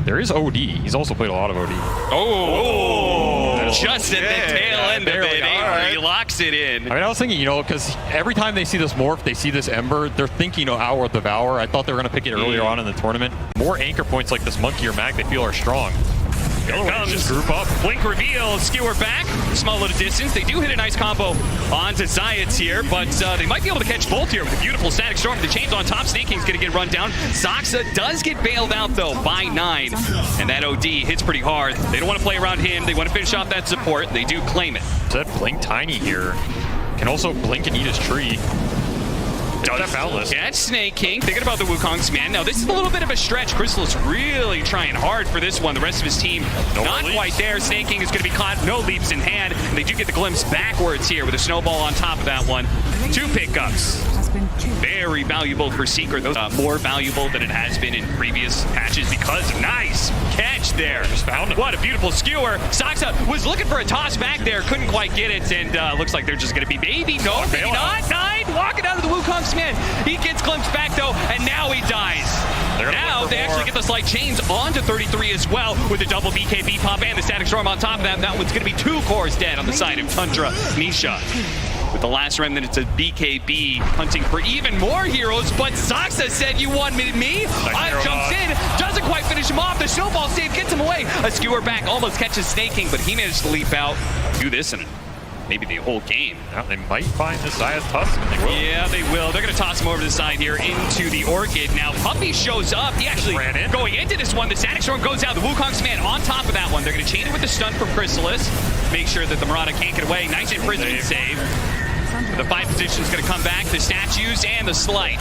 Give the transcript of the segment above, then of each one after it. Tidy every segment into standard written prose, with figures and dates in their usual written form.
There is OD. He's also played a lot of OD. Just at the tail end of it, he locks it in. I mean, I was thinking, you know, because every time they see this morph, they see this Ember, they're thinking of Hour of Devour. I thought they were going to pick it earlier on in the tournament. More anchor points like this Monkey or Mag they feel are strong. Here it comes. Just group up. Blink reveal, skewer back, small little distance. They do hit a nice combo onto Zayats here, but they might be able to catch both here with a beautiful static storm. The chains on top, Snake King's going to get run down. Zoxa does get bailed out though by 9, and that OD hits pretty hard. They don't want to play around him. They want to finish off that support. They do claim it. That Blink Tiny here can also blink and eat his tree. Does catch Snake King. Thinking about the Wukong's man. Now, this is a little bit of a stretch. Crystal's really trying hard for this one. The rest of his team not quite there. Snake King is going to be caught. No leaps in hand. And they do get the glimpse backwards here with a snowball on top of that one. 2 pickups. Very valuable for Secret. Those more valuable than it has been in previous patches because of nice catch there. Just found him. What a beautiful skewer. Zoxa was looking for a toss back there. Couldn't quite get it. And looks like they're just going to be maybe. No, maybe not. 9 walking out of the Wukong's man. He gets glimpsed back though, and now he dies. Now they actually get the slight chains onto 33 as well with a double BKB pop and the static storm on top of that. That one's going to be 2 cores dead on the side of Tundra Nisha. With the last remnant, it's a BKB hunting for even more heroes, but Zoxa said, you wanted me? I jumps in, doesn't quite finish him off. The snowball save gets him away. A skewer back almost catches Snake King, but he managed to leap out. Do this in maybe the whole game. Yeah, they might find this Zayas Tusk, and they will. Yeah, they will. They're going to toss him over to the side here into the Orchid. Now, Puppy shows up. He actually ran in. Going into this one. The Static Storm goes out. The Wukong's man on top of that one. They're going to chain it with the stun from Chrysalis. Make sure that the Marauder can't get away. Nice imprisonment save. The 5 position is going to come back. The statues and the slight.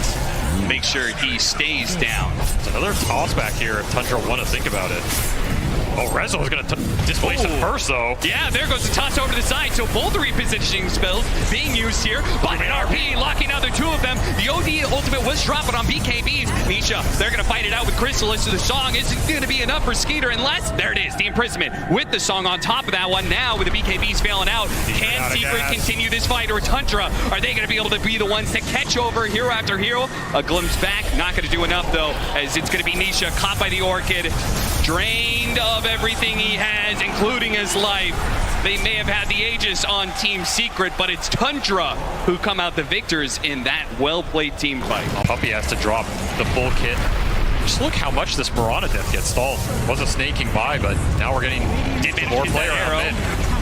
Make sure he stays down. It's another toss back here if Tundra want to think about it. Oh, Rezo is going to displace him first, though. Yeah, there goes the toss over to the side. So both repositioning spells being used here. But an RP locking out the 2 of them. The OD ultimate was dropping on BKBs. Nisha, they're going to fight it out with Chrysalis. So the song isn't going to be enough for Skeeter unless, there it is, the imprisonment with the song on top of that one. Now with the BKBs failing out, can Secret continue this fight or Tundra? Are they going to be able to be the ones to catch over hero after hero? A glimpse back, not going to do enough though, as it's going to be Nisha caught by the Orchid, drained of everything he has, including his life. They may have had the Aegis on Team Secret, but it's Tundra who come out the victors in that well-played team fight. Puppy has to drop the full kit. Just look how much this Mirana death gets stalled. Was a Snake King by, but now we're getting more player arrow.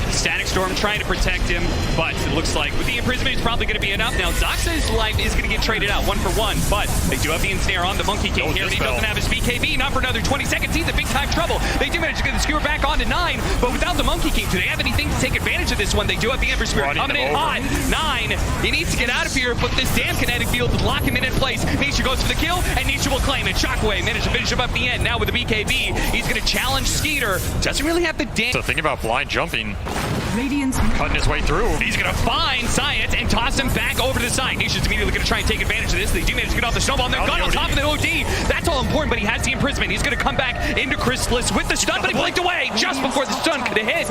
Static Storm trying to protect him, but it looks like with the imprisonment, it's probably going to be enough. Now, Zoxa's life is going to get traded out 1 for 1, but they do have the ensnare on the Monkey King here, and he doesn't have his BKB, not for another 20 seconds. He's in big time trouble. They do manage to get the skewer back on to 9, but without the Monkey King, do they have anything to take advantage of this one? They do have the Ember Spirit coming in hot. 9, he needs to get out of here, but this damn kinetic field will lock him in place. Nisha goes for the kill, and Nisha will claim it. Shockwave managed to finish him up the end. Now with the BKB, he's going to challenge Skeeter. Doesn't really have the damage. So think about blind jumping. Cutting his way through. He's going to find Science and toss him back over to the side. Nisha's immediately going to try and take advantage of this. They do manage to get off the snowball, and they're gun on top of the OD. That's all important, but he has the imprisonment. He's going to come back into Chrysalis with the stun, but he blinked away just before the stun could have hit.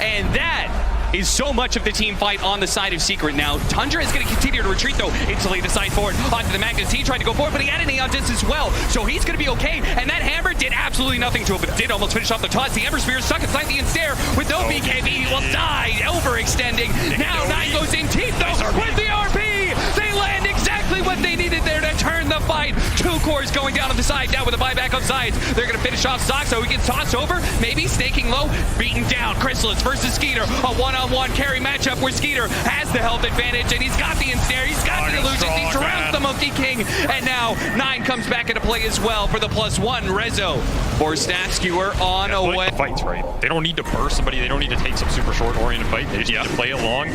And that is so much of the team fight on the side of Secret now. Tundra is going to continue to retreat, though, instantly the side forward onto the Magnus. He tried to go forward, but he had an Aeon Disc as well, so he's going to be okay. And that hammer did absolutely nothing to him, but it did almost finish off the toss. The Ember Spear stuck inside the ensnare with no BKB. He will die, overextending. Now 9 goes in teeth, though, with the RP. They land exactly what they needed there to turn the fight. 2 cores going down on the side now with a buyback on sides. They're going to finish off Zoxa, who gets tossed over, maybe snaking low, beaten down. Chrysalis versus Skeeter, a one-on-one carry matchup where Skeeter has the health advantage, and he's got the ensnare, he's got the illusions, he surrounds the Monkey King, and now 9 comes back into play as well for the +1. Rezo for Staff Skewer on away. Fights, right? They don't need to burst somebody, they don't need to take some super short oriented fight, they just need to play it long,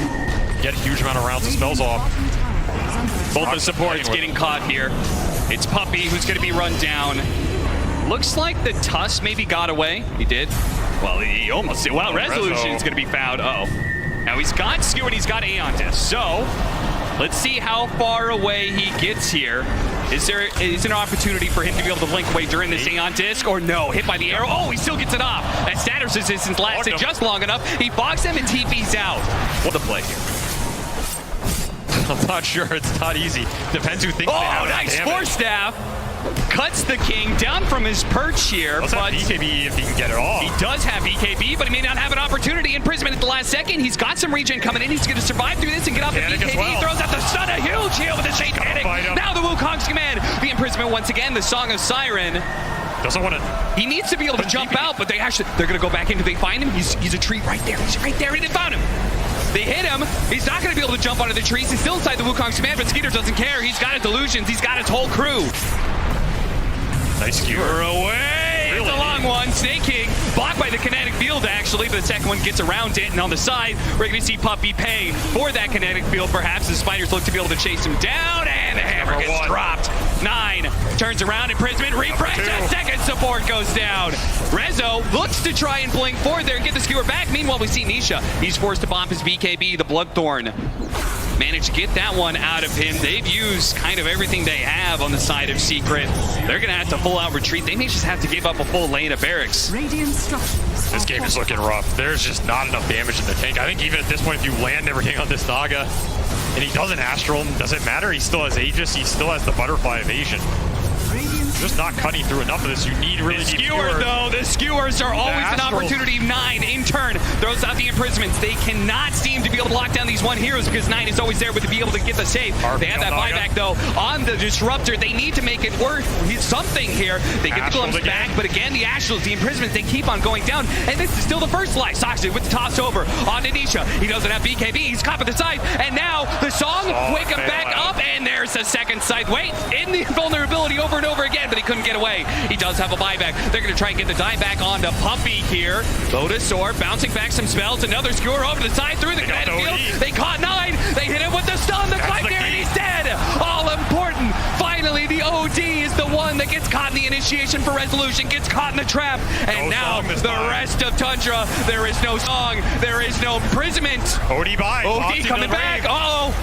get a huge amount of rounds and spells off. Both the supports getting caught here. It's Puppy who's going to be run down. Looks like the Tusk maybe got away. He did. Well, he almost did. Well, Resolution is going to be found. Uh-oh. Now he's got Skewer and he's got Aeon Disc. So, let's see how far away he gets here. Is there an opportunity for him to be able to blink away during this Aeon Disc, or no? Hit by the arrow. Oh, he still gets it off. That status resistance lasted just long enough. He bogs him and TP's out. What the play here? I'm not sure. It's not easy. Depends who thinks they have nice Force Staff. cuts the king down from his perch here. Let's have BKB if he can get it off. He does have BKB, but he may not have an opportunity. Imprisonment at the last second. He's got some regen coming in. He's going to survive through this and get off the BKB. Well. Throws out the stun, a huge heal with the Satanic. Now the Wukong's command. The Imprisonment once again, the Song of Siren. Doesn't want to. He needs to be able to jump out, but they're going to go back in. Do they find him? He's a tree right there. He's right there. He didn't find him. They hit him. He's not going to be able to jump onto the trees. He's still inside the Wukong's command, but Skeeter doesn't care. He's got his illusions. He's got his whole crew. Nice skewer. Away. Really? It's a long one. Snake King blocked by the kinetic field, actually, but the second one gets around it, and on the side, we're going to see Puppey pay for that kinetic field. Perhaps the Spiders look to be able to chase him down, and the hammer gets dropped. 9 turns around, Imprisonment, refresh, a second support goes down. Rezo looks to try and blink forward there and get the skewer back. Meanwhile, we see Nisha. He's forced to bomb his BKB, the Bloodthorn. Managed to get that one out of him. They've used kind of everything they have on the side of Secret. They're going to have to full out retreat. They may just have to give up a full lane of barracks. This game is looking rough. There's just not enough damage in the tank. I think even at this point, if you land everything on this Naga and he doesn't Astral, does it matter? He still has Aegis. He still has the Butterfly Evasion. Just not cutting through enough of this. You need really deep skewer, though. The skewers are always an opportunity. 9 in turn throws out the Imprisonments. They cannot seem to be able to lock down these one heroes because 9 is always there to be able to get the save. They have that buyback, though, on the Disruptor. They need to make it worth something here. They get the glimpse back, but again, the Astrals, the Imprisonments, they keep on going down, and this is still the first life. Soxy with the toss over on Anisha. He doesn't have BKB. He's caught at the side, and now the Song wake him back up, and there's a second side. Wait, in the vulnerability over and over again, but he couldn't get away. He does have a buyback. They're going to try and get the die back onto Puppey here. Lotus Sword bouncing back some spells. Another skewer over the side through the kinetic field. They caught 9. They hit him with the stun. The fight there, and he's dead. All important. Finally, the OD is the one that gets caught in the initiation for resolution, gets caught in the trap. And now the rest of Tundra, there is no Song. There is no Imprisonment. OD by. OD coming back. Uh-oh.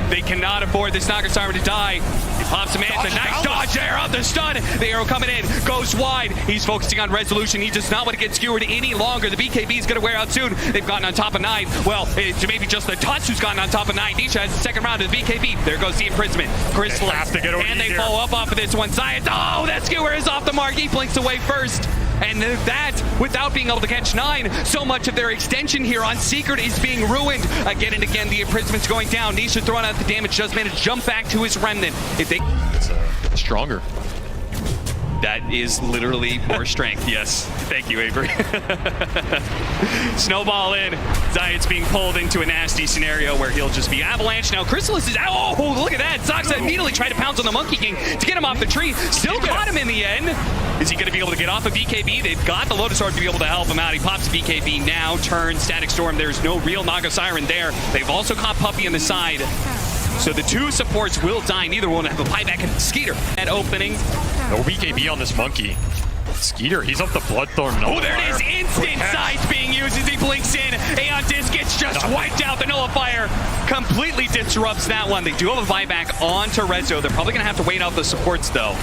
They cannot afford this Naga Siren to die. He pops him in. The nice dodge there on the stun. The arrow coming in. Goes wide. He's focusing on resolution. He does not want to get skewered any longer. The BKB is going to wear out soon. They've gotten on top of 9. Well, it's maybe just the Tuts who's gotten on top of 9. Nisha has the second round of the BKB. There goes the Imprisonment. Chrysalis. And they follow up off of this one. Science. Oh, that skewer is off the mark. He blinks away first. And that, without being able to catch 9, so much of their extension here on Secret is being ruined. Again and again, the Imprisonment's going down. Nisha throwing out the damage, does manage to jump back to his Remnant. If they... It's stronger. That is literally more strength, yes. Thank you, Avery. Snowball in. Zayat's being pulled into a nasty scenario where he'll just be avalanche. Now, Chrysalis is... Oh, look at that. Soxa immediately tried to pounce on the Monkey King to get him off the tree. Still caught him in the end. Is he going to be able to get off of BKB? They've got the Lotus Sword to be able to help him out. He pops BKB now, turns Static Storm. There's no real Naga Siren there. They've also caught Puppey on the side. So the 2 supports will die. Neither one have a buyback. And Skeeter at opening. No BKB on this Monkey. Skeeter, he's up the Bloodthorn. Oh, there it is. Instant sides being used as he blinks in. Aeon Disc gets just wiped out. The Nullifier completely disrupts that one. They do have a buyback onto Rezo. They're probably going to have to wait out the supports, though.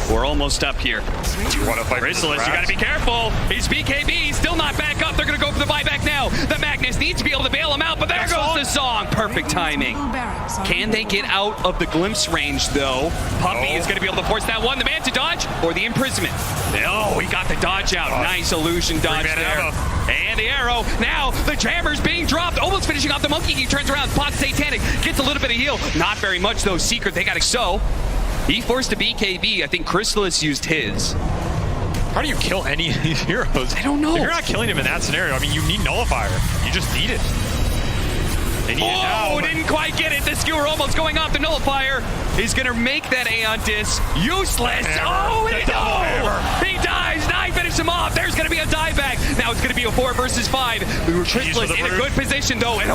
We're almost up here. Do you want to fight Chrysalis, you got to be careful. He's BKB. He's still not back up. They're going to go for the buyback now. The Magnus needs to be able to bail him out, but there goes the Song. Perfect timing. Can they get out of the glimpse range, though? Puppey is going to be able to force that one. The man to dodge or the Imprisonment. Oh, he got the dodge out. Nice illusion dodge there. And the arrow. Now the Jammer's being dropped. Almost finishing off the Monkey. He turns around. Spots Satanic. Gets a little bit of heal. Not very much, though. Secret, they got to so. He forced a BKB. I think Chrysalis used his. How do you kill any of these heroes? I don't know. If you're not killing him in that scenario, I mean, you need Nullifier. You just need it. They need it now. Didn't quite get it. The skewer almost going off the Nullifier. He's going to make that Aeon Disc useless. He dies. 9 finishes him off. There's going to be a dieback. Now it's going to be a 4 versus 5. Chrysalis in a good position, though. And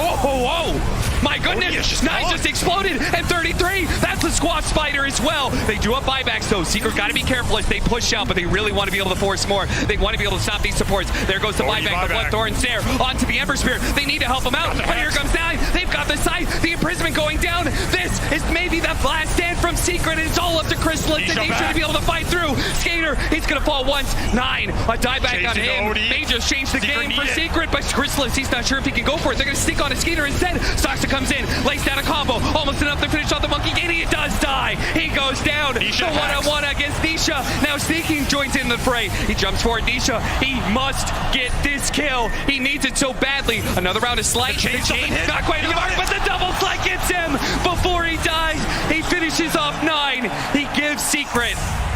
my goodness. 9 just exploded. And 33. That's the Squash Spider as well. They do have buybacks, though. Secret got to be careful as they push out, but they really want to be able to force more. They want to be able to stop these supports. There goes the buyback. The Bloodthorn's there. Onto the Ember Spear. They need to help him out. But here comes 9. They've got the side. The Imprisonment going down. This is maybe the last stand from Secret. It's all up to Chrysalis and Nisha to be able to fight through. Skater, he's going to fall once. 9. A dieback on him. Major almost changed the Secret game for need it. Secret, but Chrysalis, he's not sure if he can go for it. They're going to stick on a Skeeter instead. Saksa comes in, lays down a combo, almost enough to finish off the Monkey King. He does die. He goes down. Nisha the one-on-one against Nisha. Now Sneaking joins in the fray. He jumps forward. Nisha, he must get this kill. He needs it so badly. Another round of Slight. The chain Not quite to the mark, but the double Slight gets him before he dies. He finishes off 9. He gives Secret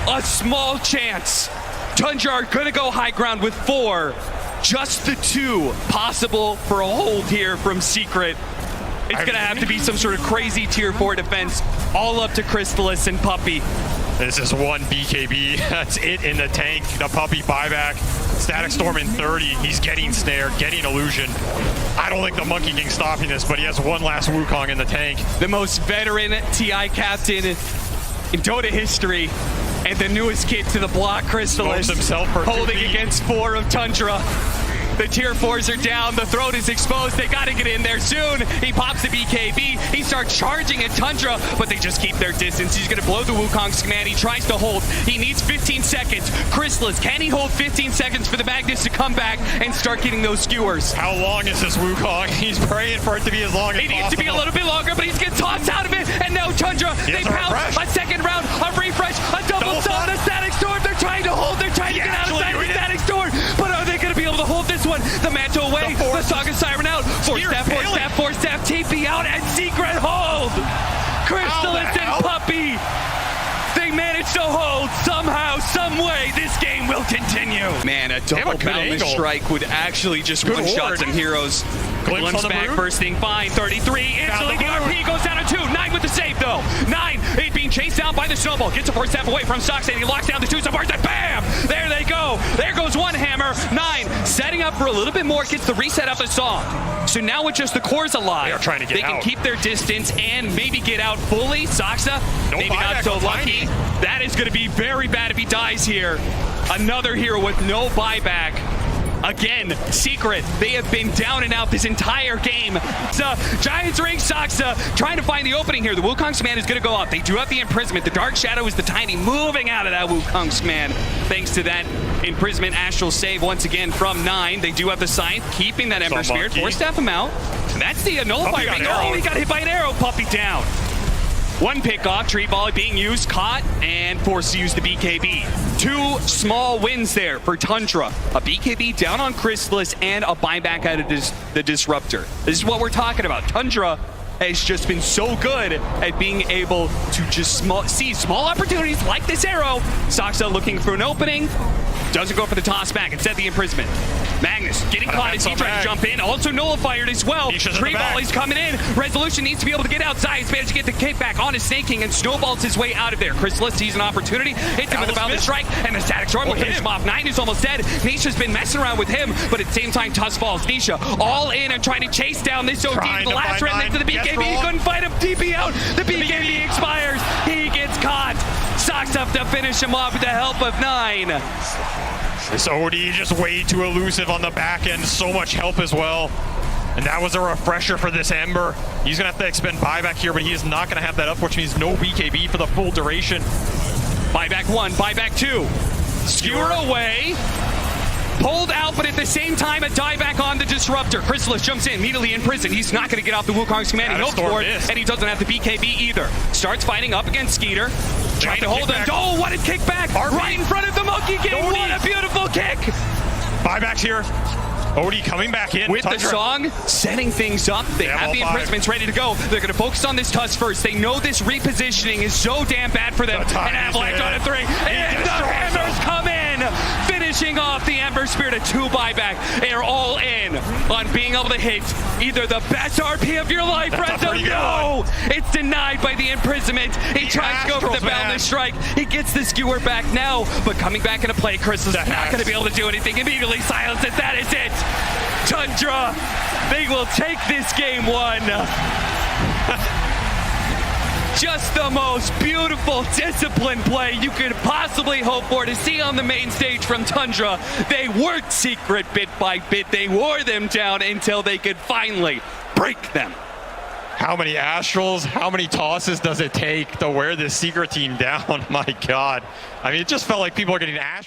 a small chance. Tundra are gonna go high ground with 4. Just the 2 possible for a hold here from Secret. It's gonna have to be some sort of crazy tier 4 defense, all up to Chrysalis and Puppey. This is one BKB. That's it in the tank. The Puppey buyback. Static Storm in 30. He's getting Snare, getting Illusion. I don't think the Monkey King's stopping this, but he has one last Wukong in the tank. The most veteran TI captain in Dota history, and the newest kid to the block, Chrysalis, Smokes himself for 2 holding feet. against 4 of Tundra. The tier 4s are down, the throat is exposed, they gotta get in there soon. He pops the BKB, he starts charging at Tundra, but they just keep their distance. He's gonna blow the Wukong's command, he tries to hold. He needs 15 seconds. Chrysalis, can he hold 15 seconds for the Magnus to come back and start getting those skewers? How long is this Wukong? He's praying for it to be as long as It possible. needs to be a little bit longer, but he's getting tossed out of it, and now Tundra, they has a pounce refresh. a second round, a refresh, a double stun, stun. a Static Storm. They're trying to hold, they're trying to get out of actually the doing it. Static Storm, but are they going to be able to hold this one? The Mantle away, the Saga Siren out, force Spear staff, force staff, TP out, and Secret hold! Chrysalis and hell? Puppey, they managed to hold somehow, some way. This game will continue. Man, a have double a good boundless angle. strike would actually just Good one-shot ward. some heroes. Glimpse on the back, root. bursting, fine, 33. Instantly, the Found the RP goes down to 2. 9 with the save, though. 9, it being chased down by the snowball. Gets a force step away from Sox, and he locks down the 2 supports, and bam! There they go. There goes one hammer. 9, setting up for a little bit more, gets the reset of the song. So now with just the cores alive, They are trying to get they can out. keep their distance and maybe get out fully. Saksa, No maybe not buyback so on lucky. Tiny. That is going to be very bad if he dies here. Another hero with no buyback. Again, Secret, they have been down and out this entire game. So, Giants Ring Saksa trying to find the opening here. The Wukong's command is going to go out. They do have the imprisonment. The Dark Shadow is the Tiny moving out of that Wukong's command. Thanks to that imprisonment astral save once again from 9. They do have the Scythe, keeping that Ember Spirit. Monkey. Force staff him out. And that's the nullifier. Puppey got Being, arrowed. he got hit by an arrow. Puppey down. One pick off, tree volley being used, caught, and forced to use the BKB. 2 small wins there for Tundra. A BKB down on Chrysalis and a buyback out of the Disruptor. This is what we're talking about. Tundra has just been so good at being able to just see small opportunities like this arrow. Saksa looking for an opening. Doesn't go for the toss back. Instead, the imprisonment. Magnus getting caught as he tries to jump in. Also nullified as well. Tree volley's coming in. Resolution needs to be able to get outside. He's managed to get the kickback on his Snake King and snowballs his way out of there. Chrysalis sees an opportunity. Hits him with a boundless strike. And the Static Storm will finish him off. 9 is almost dead. Nisha's been messing around with him. But at the same time, Tusk falls. Nisha all in and trying to chase down this OD. The last remnant to the BKB. He couldn't fight him. TP out. The BKB expires. He gets caught. Socks up to finish him off with the help of 9. This OD just way too elusive on the back end. So much help as well. And that was a refresher for this Ember. He's going to have to expend buyback here, but he is not going to have that up, which means no BKB for the full duration. Buyback 1, buyback 2. Skewer away. Pulled out, but at the same time, a dieback on the Disruptor. Chrysalis jumps in, immediately in prison. He's not going to get off the Wukong's command. He hopes for it, and he doesn't have the BKB either. Starts fighting up against Skeeter. Trying to hold him. Oh, what a kickback! Right in front of the Monkey King. What a beautiful kick! Buybacks here. OD coming back in. With the song, setting things up. They have the imprisonments ready to go. They're going to focus on this Tusk first. They know this repositioning is so damn bad for them. And Avalanche on a 3. And the hammers come in, finishing off the Ember Spirit. A 2 buyback. They are all in on being able to hit either the best RP of your life, Rezo. No! It's denied by the imprisonment. He tries to go for the boundless strike. He gets the skewer back now, but coming back into play, Chris is not going to be able to do anything. Immediately silence it. That is it. Tundra, they will take this game 1. Just the most beautiful, disciplined play you could possibly hope for to see on the main stage from Tundra. They worked Secret bit by bit. They wore them down until they could finally break them. How many Astrals, how many tosses does it take to wear this Secret team down? My God. I mean, it just felt like people are getting Astral.